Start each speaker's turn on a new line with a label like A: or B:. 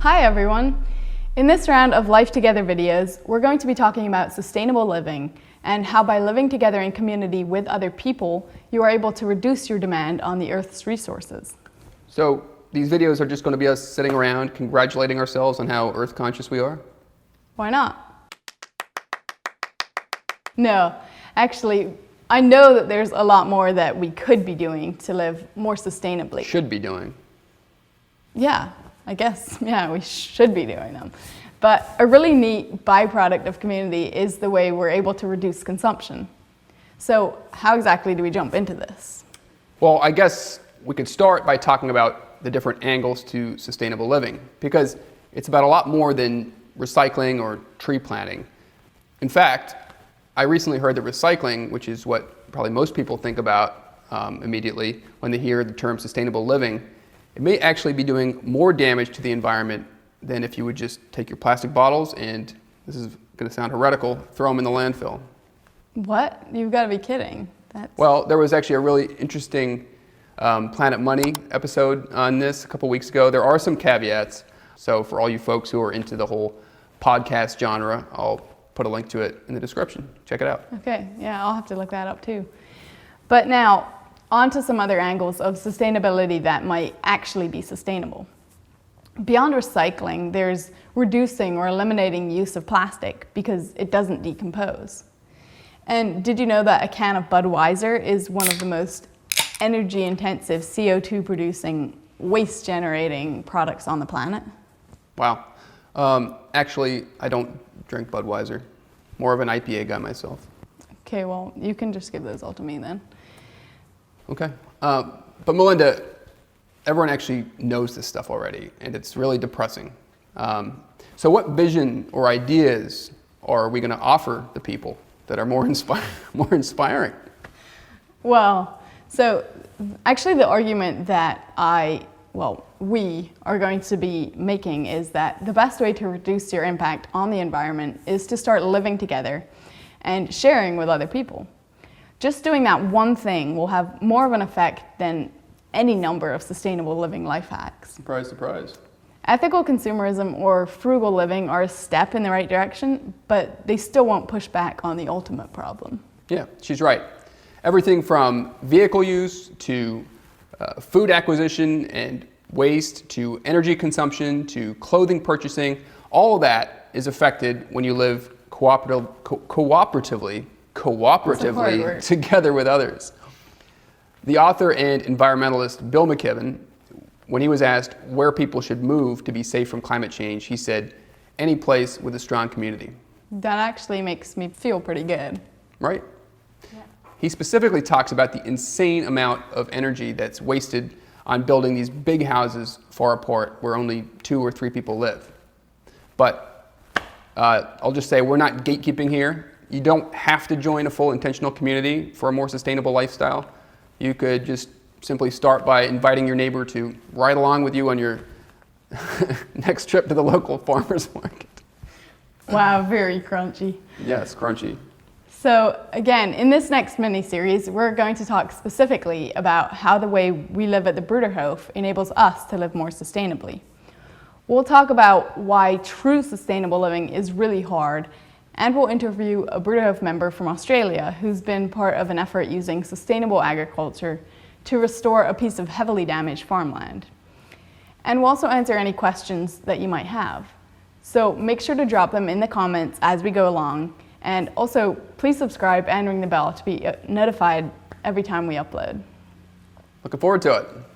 A: Hi everyone! In this round of Life Together videos, we're going to be talking about sustainable living and how by living together in community with other people, you are able to reduce your demand on the Earth's resources.
B: So these videos are just going to be us sitting around congratulating ourselves on how Earth conscious we are?
A: Why not? No, actually, I know that there's a lot more that we could be doing to live more sustainably.
B: Should be doing.
A: Yeah, I guess, we should be doing them. But a really neat byproduct of community is the way we're able to reduce consumption. So how exactly do we jump into this?
B: Well, I guess we could start by talking about the different angles to sustainable living, because it's about a lot more than recycling or tree planting. In fact, I recently heard that recycling, which is what probably most people think about immediately when they hear the term sustainable living, it may actually be doing more damage to the environment than if you would just take your plastic bottles and, this is going to sound heretical, throw them in the landfill.
A: What? You've got to be kidding.
B: Well, there was actually a really interesting Planet Money episode on this a couple weeks ago. There are some caveats. So for all you folks who are into the whole podcast genre, I'll put a link to it in the description. Check it out.
A: Okay, yeah, I'll have to look that up too. But now, on to some other angles of sustainability that might actually be sustainable. Beyond recycling, there's reducing or eliminating use of plastic because it doesn't decompose. And did you know that a can of Budweiser is one of the most energy-intensive, CO2 producing, waste-generating products on the planet?
B: Wow. Actually, I don't drink Budweiser. More of an IPA guy myself.
A: Okay, well, you can just give those all to me then.
B: Okay. But Melinda, everyone actually knows this stuff already, and it's really depressing. So what vision or ideas are we going to offer the people that are more inspiring?
A: Well, so actually the argument that we are going to be making is that the best way to reduce your impact on the environment is to start living together and sharing with other people. Just doing that one thing will have more of an effect than any number of sustainable living life hacks.
B: Surprise, surprise.
A: Ethical consumerism or frugal living are a step in the right direction, but they still won't push back on the ultimate problem.
B: Yeah, she's right. Everything from vehicle use to food acquisition and waste to energy consumption to clothing purchasing, all of that is affected when you live cooperatively together with others. The author and environmentalist Bill McKibben, when he was asked where people should move to be safe from climate change, he said, any place with a strong community.
A: That actually makes me feel pretty good.
B: Right?
A: Yeah.
B: He specifically talks about the insane amount of energy that's wasted on building these big houses far apart where only 2 or 3 people live. But I'll just say we're not gatekeeping here. You don't have to join a full intentional community for a more sustainable lifestyle. You could just simply start by inviting your neighbor to ride along with you on your next trip to the local farmer's market.
A: Wow, very crunchy.
B: Yes, crunchy.
A: So again, in this next mini-series, we're going to talk specifically about how the way we live at the Bruderhof enables us to live more sustainably. We'll talk about why true sustainable living is really hard, and we'll interview a Bruderhof member from Australia who's been part of an effort using sustainable agriculture to restore a piece of heavily damaged farmland. And we'll also answer any questions that you might have. So make sure to drop them in the comments as we go along, and also please subscribe and ring the bell to be notified every time we upload.
B: Looking forward to it.